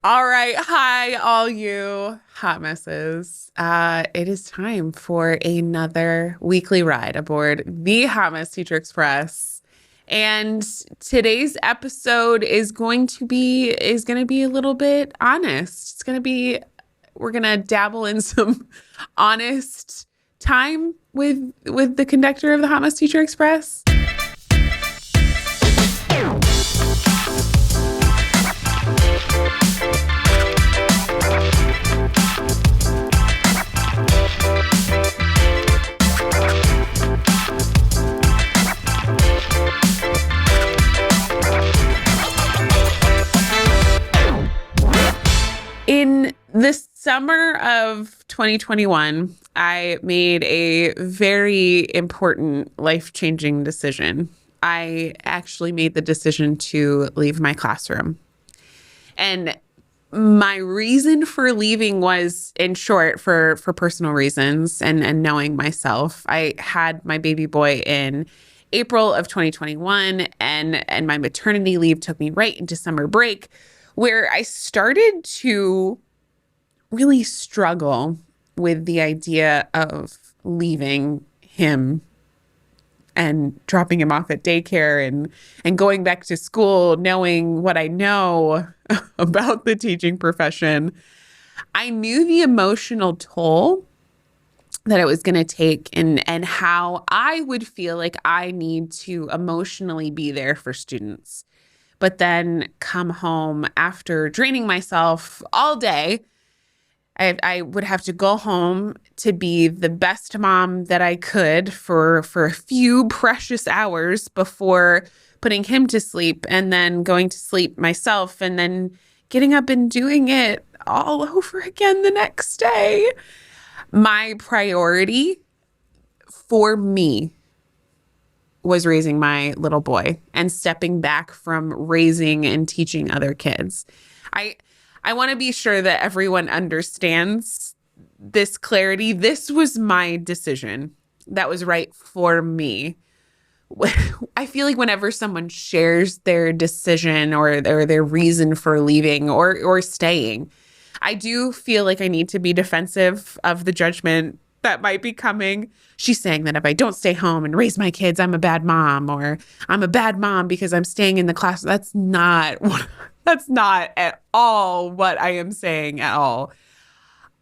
All right. Hi, all you hot messes. It is time for another weekly ride aboard the Hot Mess Teacher Express. And today's episode is going to be a little bit honest. We're going to dabble in some honest time with the conductor of the Hot Mess Teacher Express. In the summer of 2021, I made a very important life-changing decision. I actually made the decision to leave my classroom. And my reason for leaving was, in short, for personal reasons and knowing myself. I had my baby boy in April of 2021, and my maternity leave took me right into summer break, where I started to really struggle with the idea of leaving him and dropping him off at daycare and going back to school, knowing what I know about the teaching profession. I knew the emotional toll that it was going to take and how I would feel like I need to emotionally be there for students. But then come home after draining myself all day. I would have to go home to be the best mom that I could for a few precious hours before putting him to sleep and then going to sleep myself and then getting up and doing it all over again the next day. My priority for me was raising my little boy and stepping back from raising and teaching other kids. I want to be sure that everyone understands this clarity. This was my decision that was right for me. I feel like whenever someone shares their decision or their reason for leaving or staying, I do feel like I need to be defensive of the judgment that might be coming. She's saying that if I don't stay home and raise my kids, I'm a bad mom, or I'm a bad mom because I'm staying in the class. That's not at all what I am saying at all.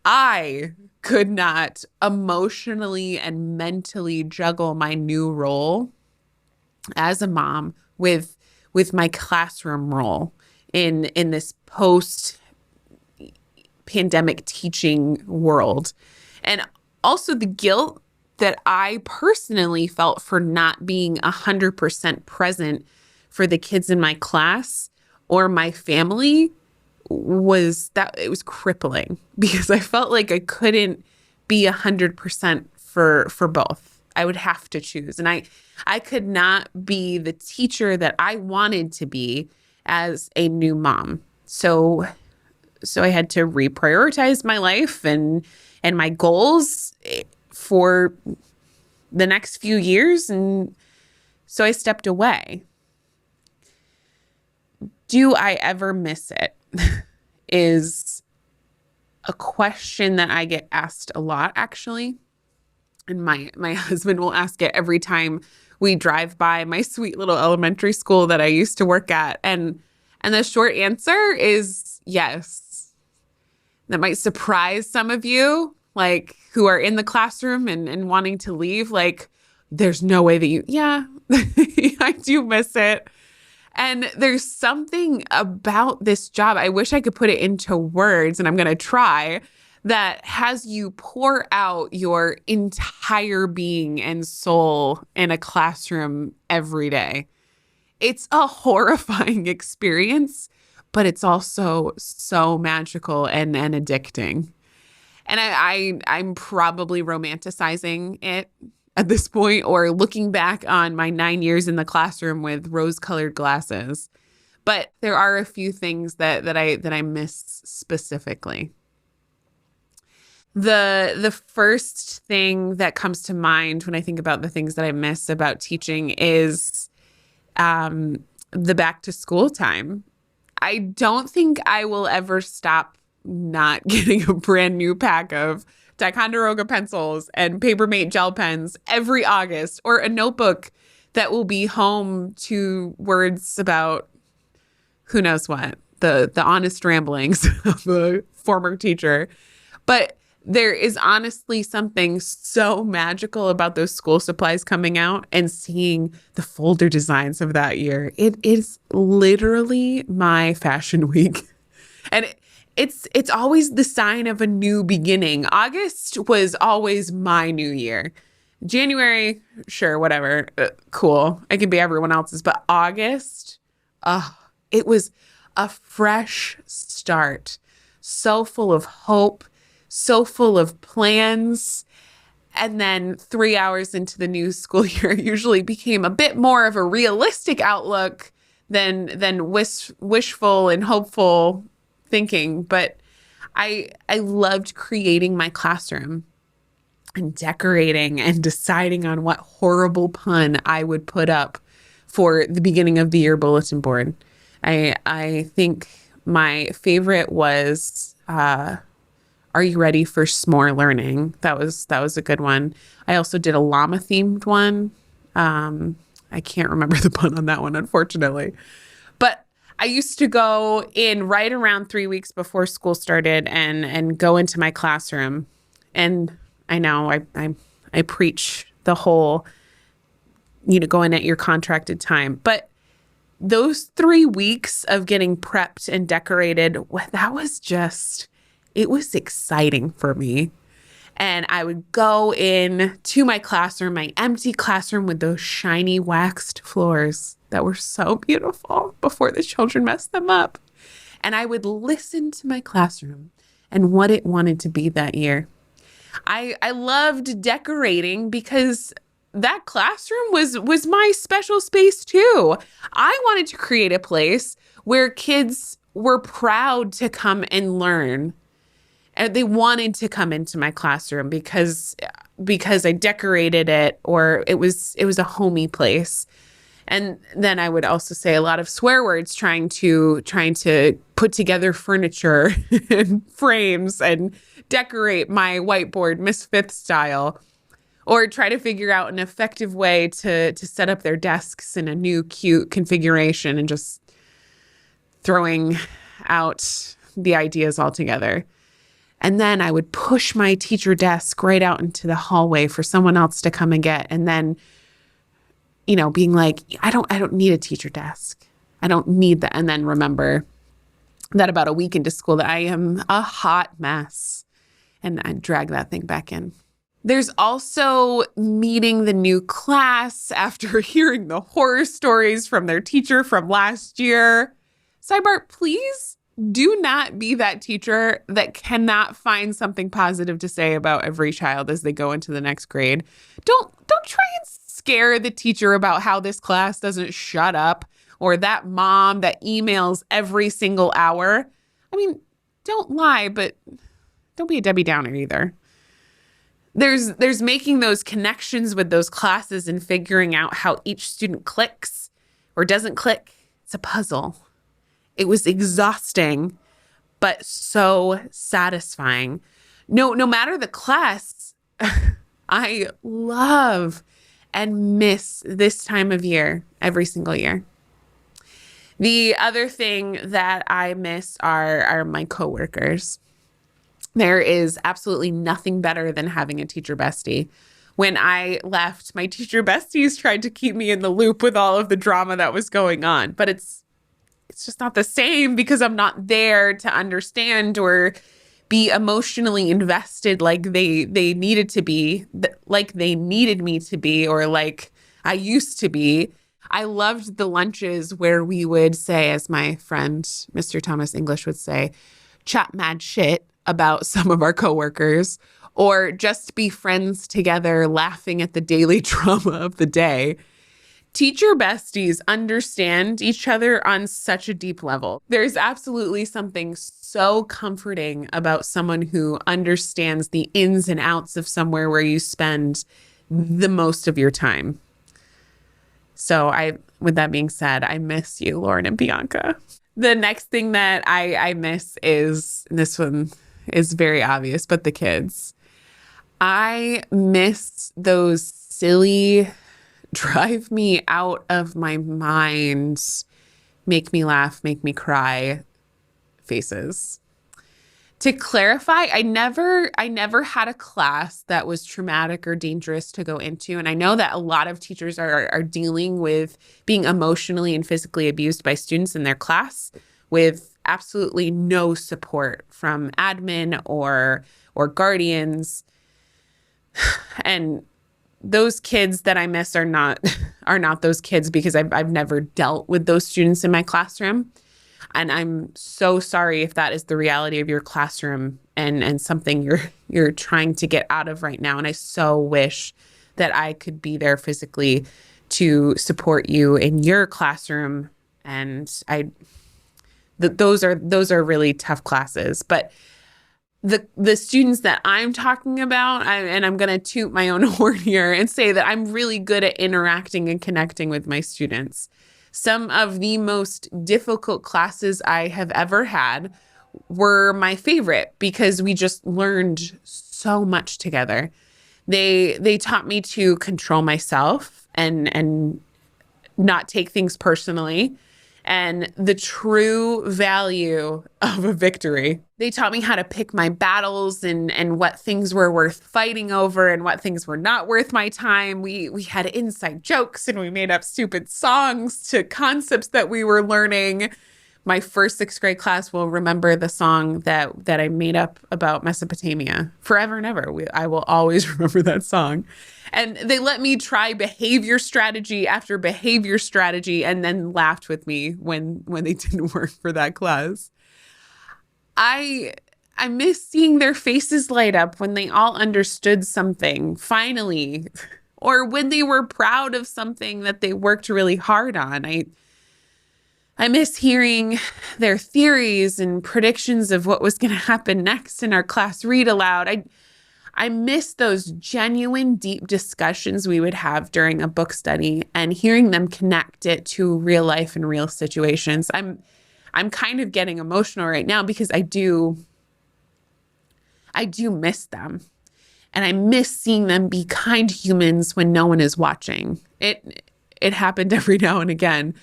I could not emotionally and mentally juggle my new role as a mom with my classroom role in this post pandemic teaching world. And also the guilt that I personally felt for not being 100% present for the kids in my class or my family it was crippling because I felt like I couldn't be 100% for both. I would have to choose. And I could not be the teacher that I wanted to be as a new mom. So I had to reprioritize my life and my goals for the next few years. And so I stepped away. Do I ever miss it? Is a question that I get asked a lot, actually. And my husband will ask it every time we drive by my sweet little elementary school that I used to work at. And the short answer is yes. That might surprise some of you, like who are in the classroom and wanting to leave. Like, there's no way that yeah, I do miss it. And there's something about this job, I wish I could put it into words, and I'm going to try, that has you pour out your entire being and soul in a classroom every day. It's a horrifying experience, but it's also so magical and addicting. And I'm probably romanticizing it at this point, or looking back on my 9 years in the classroom with rose-colored glasses. But there are a few things that I miss specifically. The first thing that comes to mind when I think about the things that I miss about teaching is the back to school time. I don't think I will ever stop not getting a brand new pack of Ticonderoga pencils and Papermate gel pens every August, or a notebook that will be home to words about who knows what, the honest ramblings of a former teacher. But there is honestly something so magical about those school supplies coming out and seeing the folder designs of that year. It is literally my fashion week. And it's always the sign of a new beginning. August was always my new year. January, sure, whatever, cool. It can be everyone else's. But August, it was a fresh start. So full of hope, so full of plans. And then 3 hours into the new school year usually became a bit more of a realistic outlook than wishful and hopeful thinking. But I loved creating my classroom and decorating and deciding on what horrible pun I would put up for the beginning of the year bulletin board. I think my favorite was Are You Ready for S'more Learning? That was a good one. I also did a llama themed one. I can't remember the pun on that one, unfortunately. But I used to go in right around 3 weeks before school started and go into my classroom. And I know I preach the whole, go in at your contracted time. But those 3 weeks of getting prepped and decorated, it was exciting for me. And I would go in to my classroom, my empty classroom with those shiny waxed floors that were so beautiful before the children messed them up. And I would listen to my classroom and what it wanted to be that year. I loved decorating because that classroom was my special space too. I wanted to create a place where kids were proud to come and learn. And they wanted to come into my classroom because I decorated it, or it was a homey place. And then I would also say a lot of swear words trying to put together furniture and frames and decorate my whiteboard Miss Fifth style, or try to figure out an effective way to set up their desks in a new cute configuration, and just throwing out the ideas altogether. And then I would push my teacher desk right out into the hallway for someone else to come and get. And then, being like, I don't need a teacher desk. I don't need that. And then remember that about a week into school that I am a hot mess. And I drag that thing back in. There's also meeting the new class after hearing the horror stories from their teacher from last year. Sidebar, please do not be that teacher that cannot find something positive to say about every child as they go into the next grade. Don't try and scare the teacher about how this class doesn't shut up, or that mom that emails every single hour. I mean, don't lie, but don't be a Debbie Downer either. There's making those connections with those classes and figuring out how each student clicks or doesn't click. It's a puzzle. It was exhausting, but so satisfying. No matter the class, I love and miss this time of year every single year. The other thing that I miss are my coworkers. There is absolutely nothing better than having a teacher bestie. When I left, my teacher besties tried to keep me in the loop with all of the drama that was going on, but it's just not the same because I'm not there to understand or be emotionally invested like they needed to be, like they needed me to be, or like I used to be. I loved the lunches where we would say, as my friend, Mr. Thomas English would say, chat mad shit about some of our coworkers, or just be friends together laughing at the daily drama of the day. Teacher besties understand each other on such a deep level. There's absolutely something so comforting about someone who understands the ins and outs of somewhere where you spend the most of your time. So with that being said, I miss you, Lauren and Bianca. The next thing that I miss is, and this one is very obvious, but the kids. I miss those silly, drive me out of my mind, make me laugh, make me cry faces. To clarify, I never had a class that was traumatic or dangerous to go into. And I know that a lot of teachers are dealing with being emotionally and physically abused by students in their class with absolutely no support from admin or guardians. And those kids that I miss are not those kids, because I've never dealt with those students in my classroom. And I'm so sorry if that is the reality of your classroom and something you're trying to get out of right now. And I so wish that I could be there physically to support you in your classroom. And those are really tough classes. But the students that I'm talking about, and I'm going to toot my own horn here and say that I'm really good at interacting and connecting with my students. Some of the most difficult classes I have ever had were my favorite because we just learned so much together. They taught me to control myself and not take things personally, and the true value of a victory. They taught me how to pick my battles and what things were worth fighting over and what things were not worth my time. We had inside jokes and we made up stupid songs to concepts that we were learning. My first sixth grade class will remember the song that I made up about Mesopotamia forever and ever. I will always remember that song. And they let me try behavior strategy after behavior strategy and then laughed with me when they didn't work for that class. I miss seeing their faces light up when they all understood something, finally, or when they were proud of something that they worked really hard on. I miss hearing their theories and predictions of what was going to happen next in our class read aloud. I miss those genuine, deep discussions we would have during a book study and hearing them connect it to real life and real situations. I'm kind of getting emotional right now because I do miss them. And I miss seeing them be kind humans when no one is watching. It happened every now and again.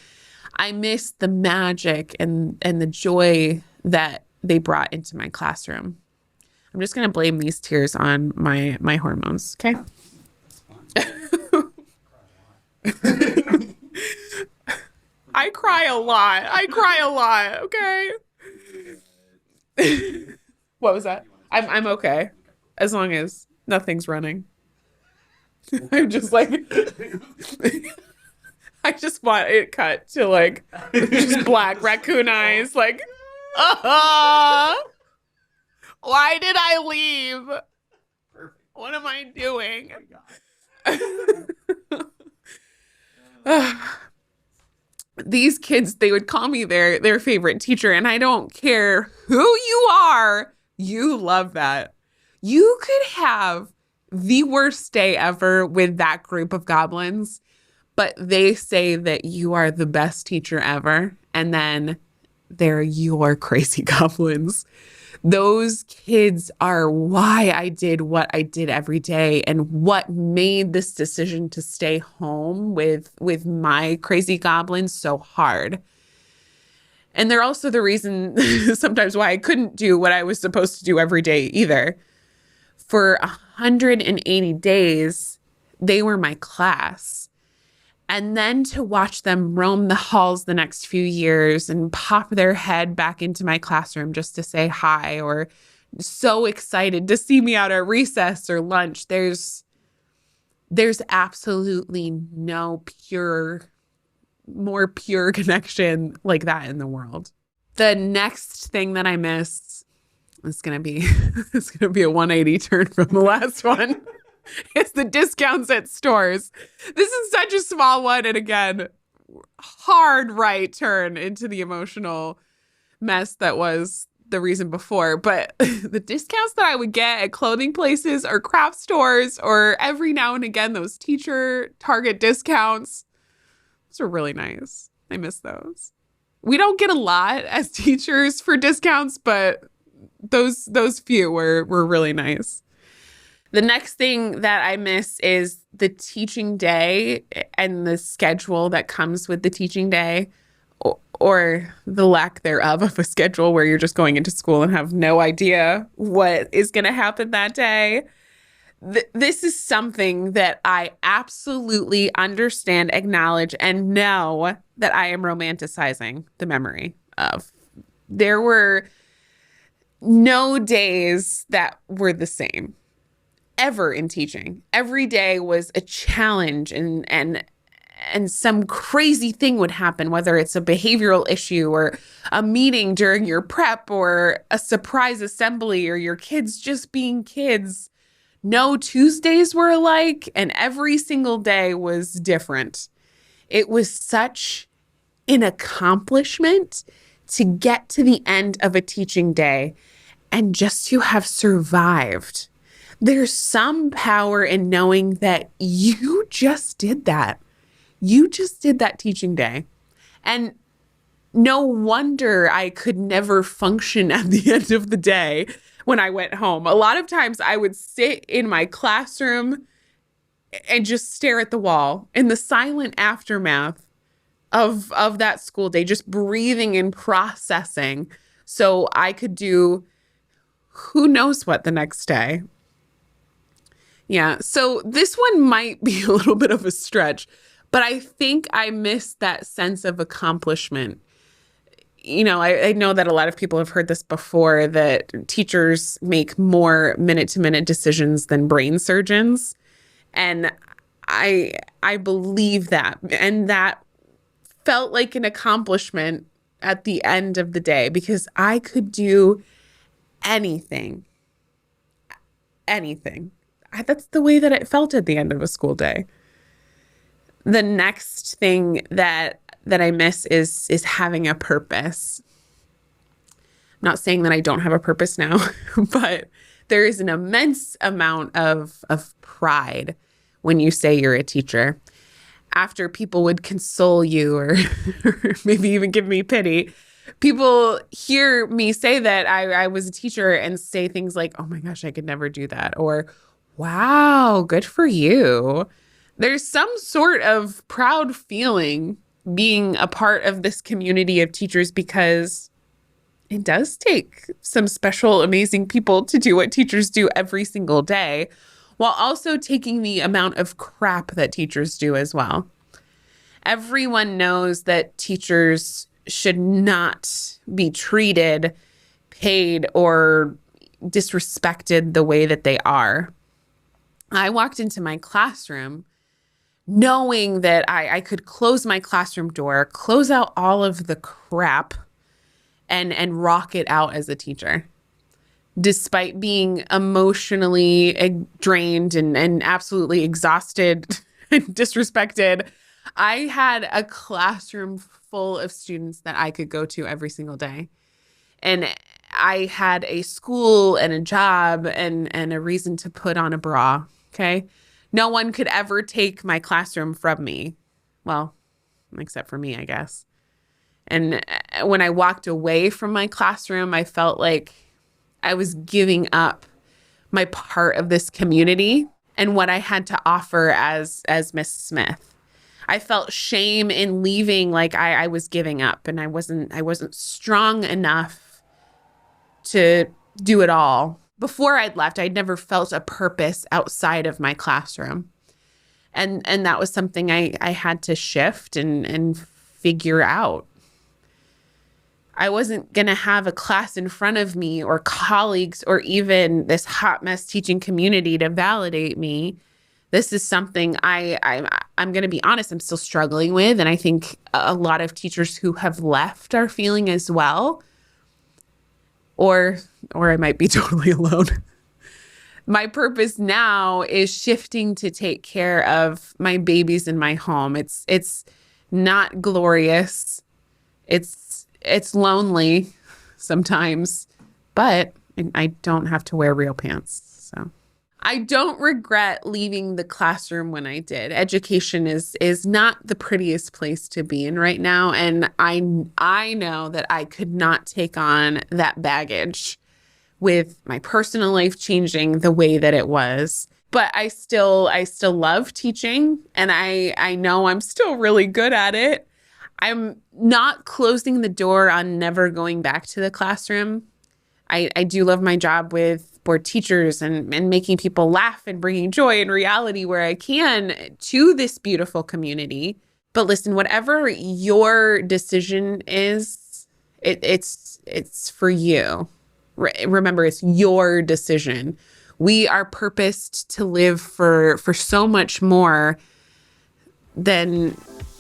I miss the magic and the joy that they brought into my classroom. I'm just going to blame these tears on my hormones, okay? I cry a lot, okay? What was that? I'm okay, as long as nothing's running. I'm just like, I just want it cut to like just black raccoon eyes, like, why did I leave? What am I doing? These kids, they would call me their favorite teacher, and I don't care who you are, you love that. You could have the worst day ever with that group of goblins, but they say that you are the best teacher ever, and then they're your crazy goblins. Those kids are why I did what I did every day and what made this decision to stay home with my crazy goblins so hard. And they're also the reason sometimes why I couldn't do what I was supposed to do every day either. For 180 days, they were my class. And then to watch them roam the halls the next few years and pop their head back into my classroom just to say hi, or so excited to see me out at recess or lunch. There's absolutely no more pure connection like that in the world. The next thing that I miss is going to be a 180 turn from the last one. It's the discounts at stores. This is such a small one. And again, hard right turn into the emotional mess that was the reason before. But the discounts that I would get at clothing places or craft stores, or every now and again, those teacher Target discounts, those are really nice. I miss those. We don't get a lot as teachers for discounts, but those few were really nice. The next thing that I miss is the teaching day and the schedule that comes with the teaching day, or the lack thereof of a schedule where you're just going into school and have no idea what is going to happen that day. This is something that I absolutely understand, acknowledge, and know that I am romanticizing the memory of. There were no days that were the same ever in teaching. Every day was a challenge, and some crazy thing would happen, whether it's a behavioral issue or a meeting during your prep or a surprise assembly or your kids just being kids. No Tuesdays were alike, and every single day was different. It was such an accomplishment to get to the end of a teaching day and just to have survived. There's some power in knowing that you just did that. You just did that teaching day. And no wonder I could never function at the end of the day when I went home. A lot of times I would sit in my classroom and just stare at the wall in the silent aftermath of that school day, just breathing and processing so I could do who knows what the next day. Yeah, so this one might be a little bit of a stretch, but I think I miss that sense of accomplishment. I know that a lot of people have heard this before, that teachers make more minute-to-minute decisions than brain surgeons. And I believe that. And that felt like an accomplishment at the end of the day because I could do anything. Anything. That's the way that it felt at the end of a school day. The next thing that I miss is having a purpose. I'm not saying that I don't have a purpose now, but there is an immense amount of pride when you say you're a teacher. After people would console you or maybe even give me pity, people hear me say that I was a teacher and say things like, oh my gosh, I could never do that. Or, wow, good for you. There's some sort of proud feeling being a part of this community of teachers because it does take some special, amazing people to do what teachers do every single day, while also taking the amount of crap that teachers do as well. Everyone knows that teachers should not be treated, paid, or disrespected the way that they are. I walked into my classroom knowing that I could close my classroom door, close out all of the crap, and rock it out as a teacher. Despite being emotionally drained and absolutely exhausted and disrespected, I had a classroom full of students that I could go to every single day. And I had a school and a job and a reason to put on a bra, okay? No one could ever take my classroom from me. Well, except for me, I guess. And when I walked away from my classroom, I felt like I was giving up my part of this community and what I had to offer as Miss Smith. I felt shame in leaving, like I was giving up, and I wasn't strong enough to do it all. Before I'd left, I'd never felt a purpose outside of my classroom. And that was something I had to shift and figure out. I wasn't going to have a class in front of me or colleagues or even this hot mess teaching community to validate me. This is something I'm going to be honest, I'm still struggling with. And I think a lot of teachers who have left are feeling as well. Or I might be totally alone. My purpose now is shifting to take care of my babies in my home. It's not glorious. It's lonely sometimes, but I don't have to wear real pants. So I don't regret leaving the classroom when I did. Education is not the prettiest place to be in right now, and I know that I could not take on that baggage with my personal life changing the way that it was. But I still love teaching, and I know I'm still really good at it. I'm not closing the door on never going back to the classroom. I do love my job with board teachers and making people laugh and bringing joy and reality where I can to this beautiful community. But listen, whatever your decision is, it's for you. Remember, it's your decision. We are purposed to live for so much more than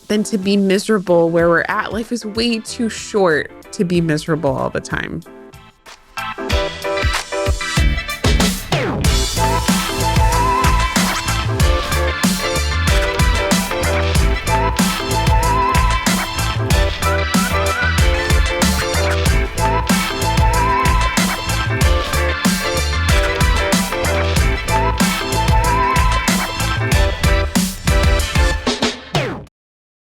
to be miserable where we're at. Life is way too short to be miserable all the time.